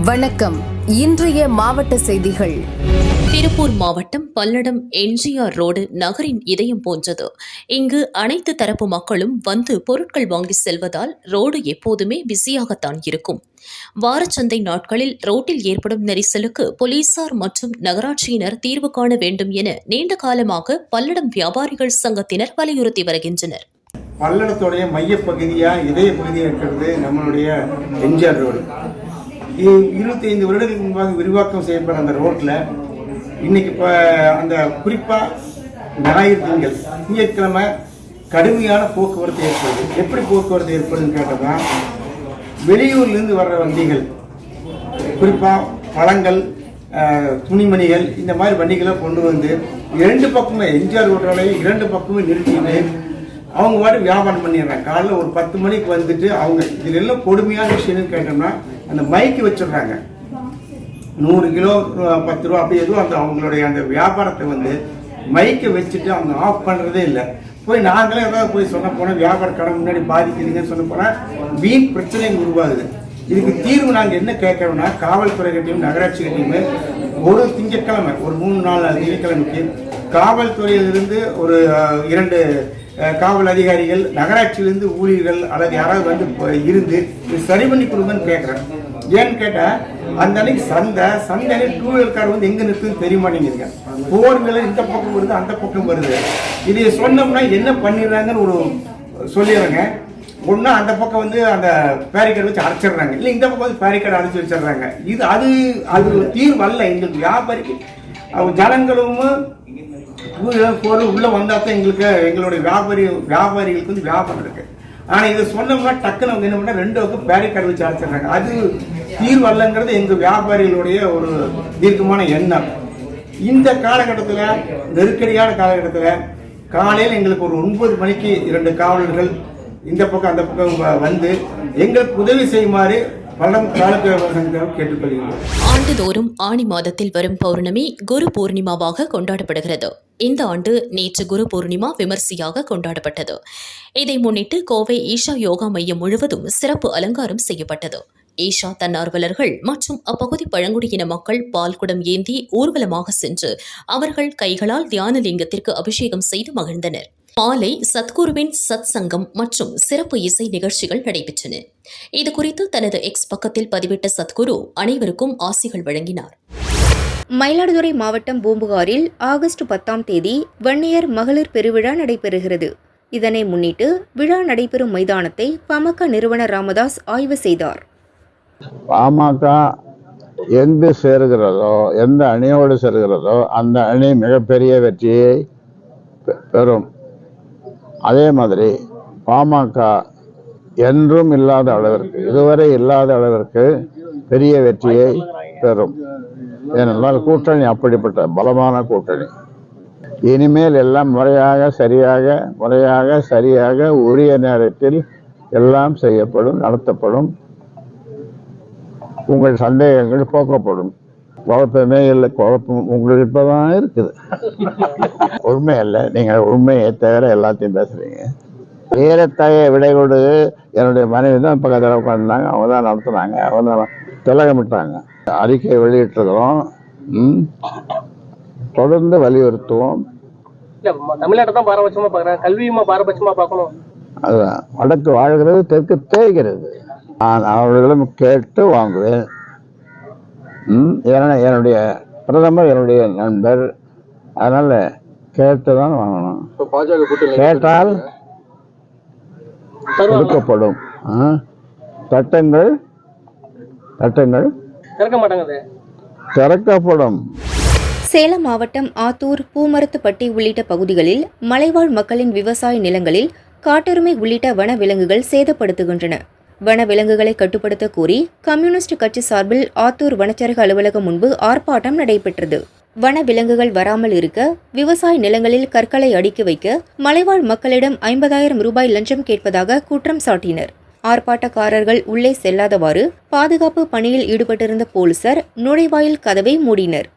வணக்கம். இன்றைய மாவட்ட செய்திகள். திருப்பூர் மாவட்டம் பல்லடம் எம்ஜிஆர் ரோடு நகரின் இதயம் போன்றது. இங்கு அனைத்து தரப்பு மக்களும் வந்து பொருட்கள் வாங்கி செல்வதால் ரோடு எப்போதுமே பிஸியாகத்தான் இருக்கும். வாரச்சந்தை நாட்களில் ரோட்டில் ஏற்படும் நெரிசலுக்கு போலீசார் மற்றும் நகராட்சியினர் தீர்வு காண வேண்டும் என நீண்ட காலமாக பல்லடம் வியாபாரிகள் சங்கத்தினர் வலியுறுத்தி வருகின்றனர். பல்லடத்துடைய மையப்பகுதியாக இதய பகுதியாக இருக்கிறது நம்மளுடைய எம்ஜிஆர் ரோடு. 25 வருடங்களுக்கு முன்பாக விரிவாக்கம் செய்யப்பட்ட அந்த ரோட்டில் இன்னைக்கு இப்போ அந்த குறிப்பாக ஞாயிறு திங்கட்கிழமை கடுமையான போக்குவரத்து ஏற்படுது. எப்படி போக்குவரத்து ஏற்படுதுன்னு கேட்டோம்னா, வெளியூர்லேருந்து வர்ற வண்டிகள், குறிப்பாக பழங்கள், துணிமணிகள், இந்த மாதிரி வண்டிகளை கொண்டு வந்து இரண்டு பக்கமே எம்ஜிஆர் ரோட்டாலையும் இரண்டு பக்கமே நிறுத்திட்டு அவங்க பாட்டு வியாபாரம் பண்ணிடுறாங்க. காலையில் ஒரு 10 மணிக்கு வந்துட்டு அவங்க இதில் எல்லாம் கொடுமையான விஷயம்னு கேட்டோம்னா, அந்த மைக்கு வச்சிடுறாங்க. 100 கிலோ 10 ரூபா அப்படி எதுவும் அந்த அவங்களுடைய அந்த வியாபாரத்தை வந்து மைக்கை வச்சுட்டு அவங்க ஆஃப் பண்ணுறதே இல்லை. போய் நாங்களே ஏதாவது போய் சொன்ன போனால் வியாபார கடை முன்னாடி பாதிக்குதுங்கன்னு சொன்ன போனால் வீண் பிரச்சனை உருவாகுது. இதுக்கு தீர்வு நாங்கள் என்ன கேட்கறோம்னா, காவல்துறை கிட்டையும் நகராட்சி கிட்டையுமே ஒரு திங்கட்கிழமை ஒரு 3-4 திங்கட்கிழமைக்கு காவல்துறையிலிருந்து ஒரு 2 காவல் அதிகாரிகள், நகராட்சியிலிருந்து ஊழியர்கள் அல்லது யாராவது வந்து இருந்து சரி பண்ணி கொடுங்கன்னு கேட்குறேன். ஏன்னு கேட்டால் அந்த அன்னைக்கு சந்தை 2 வீலர் கார் வந்து எங்கே நிறுத்துன்னு தெரிய மாட்டேங்குதுங்க. 4 வீலர் இந்த பக்கம் வருது, அந்த பக்கம் வருது. இதை சொன்னோம்னா என்ன பண்ணிடுறாங்கன்னு ஒரு சொல்லிடுறாங்க. ஒன்றா அந்த பக்கம் வந்து அந்த பேரிகார்டு வச்சு அடைச்சிடுறாங்க, இல்லை இந்த பக்கம் வந்து பேரிகார்டு அடைச்சி வச்சிடுறாங்க. இது அது தீர்வு அல்ல. எங்களுக்கு வியாபாரிக்கு ஜனங்களும் பொருள் உள்ள வந்தா தான் எங்களுடைய வியாபாரிகளுக்கு வந்து வியாபாரம் இருக்கு. ஆனா இதை சொன்னோம்னா டக்குன்னு அவங்க என்ன பண்ணா 2 பக்கம் பேரிகார்டு வச்சு அடைச்சிடுறாங்க. அது தீர்வு அல்லங்கிறது எங்க வியாபாரிகளுடைய ஒரு தீர்க்கமான எண்ணம். இந்த காலகட்டத்தில், நெருக்கடியான காலகட்டத்தில் காலையில் எங்களுக்கு ஒரு 9 மணிக்கு 2 காவலர்கள் இந்த பக்கம் அந்த பக்கம் வந்து எங்களுக்கு உதவி செய்யுமாறு கேட்டுக்கொள்கிறோம். ஆண்டுதோறும் ஆனி மாதத்தில் வரும் பௌர்ணமி குரு பூர்ணிமாவாக கொண்டாடப்படுகிறது. இந்த ஆண்டு நேற்று குரு பூர்ணிமா விமர்சையாக கொண்டாடப்பட்டது. இதை முன்னிட்டு கோவை ஈஷா யோகா மையம் முழுவதும் சிறப்பு அலங்காரம் செய்யப்பட்டது. ஈஷா தன்னார்வலர்கள் மற்றும் அப்பகுதி பழங்குடியின மக்கள் பால்குடம் ஏந்தி ஊர்வலமாக சென்று அவர்கள் கைகளால் தியானலிங்கத்திற்கு அபிஷேகம் செய்து மகிழ்ந்தனர். மாலை சத்குருவின் சத் சங்கம் மற்றும் சிறப்பு இசை நிகழ்ச்சிகள் நடைபெற்றன. இதுகுறித்து தனது எக்ஸ் பக்கத்தில் பதிவிட்ட சத்குரு அனைவருக்கும் ஆசிகள் வழங்கினார். மயிலாடுதுறை மாவட்டம் பூம்புகாரில் ஆகஸ்ட் 10ஆம் தேதி வன்னியர் மகளிர் பெருவிழா நடைபெறுகிறது. இதனை முன்னிட்டு விழா நடைபெறும் மைதானத்தை பாமக நிறுவனர் ராமதாஸ் ஆய்வு செய்தார். பாமக எங்கு சேருகிறதோ, எந்த அணியோடு சேருகிறதோ அந்த அணி மிகப்பெரிய வெற்றியை பெறும். அதே மாதிரி பாமக என்றும் இல்லாத அளவிற்கு, இதுவரை இல்லாத அளவிற்கு பெரிய வெற்றியை பெறும். ஏனென்றால் கூட்டணி அப்படிப்பட்ட பலமான கூட்டணி. இனிமேல் எல்லாம் முறையாக சரியாக உரிய நேரத்தில் எல்லாம் செய்யப்படும், நடத்தப்படும். உங்கள் சந்தேகங்கள் போக்கப்படும். குழப்பமே இல்லை. குழப்பம் உங்களுக்கு இப்பதான் இருக்குது. உண்மை இல்லை. நீங்கள் உண்மையை தவிர எல்லாத்தையும் பேசுறீங்க. ஏறத்தாய விடை கொடு. என்னுடைய மனைவி தான் பக்கத்தில் உட்காந்துருந்தாங்க. அவங்க தான் நடத்துனாங்க. அவங்க தான் திலகமிட்டாங்க. அறிக்கை வெளியிட்டிருக்கிறோம். தொடர்ந்து வலியுறுத்துவோம். தமிழ்நாட்டை தான் பாரபட்சமா பார்க்குறேன், கல்வியுமா பாரபட்சமா பார்க்கணும். அதுதான் வடக்கு வாழ்கிறது, தெற்கு தேய்கிறது. நான் அவர்களிடம் கேட்டு வாங்குவேன். ஏன்னா என்னுடைய பிரதமர் என்னுடைய நண்பர், அதனால கேட்டுதான் வாங்கணும். கேட்டால் கொடுக்கப்படும். சட்டங்கள் திறக்கப்படும். சேலம் மாவட்டம் ஆத்தூர், பூமரத்துப்பட்டி உள்ளிட்ட பகுதிகளில் மலைவாழ் மக்களின் விவசாய நிலங்களில் காட்டெருமை உள்ளிட்ட வன விலங்குகள் சேதப்படுத்துகின்றன. வன விலங்குகளை கட்டுப்படுத்த கோரி கம்யூனிஸ்ட் கட்சி சார்பில் ஆத்தூர் வனச்சரக அலுவலகம் முன்பு ஆர்ப்பாட்டம் நடைபெற்றது. வன விலங்குகள் வராமல் இருக்க விவசாய நிலங்களில் கற்களை அடுக்கி வைக்க மலைவாழ் மக்களிடம் 50,000 ரூபாய் லஞ்சம் கேட்பதாக குற்றம் சாட்டினர். ஆர்ப்பாட்டக்காரர்கள் உள்ளே செல்லாதவாறு பாதுகாப்பு பணியில் ஈடுபட்டிருந்த போலீசார் நுழைவாயில் கதவை மூடினர்.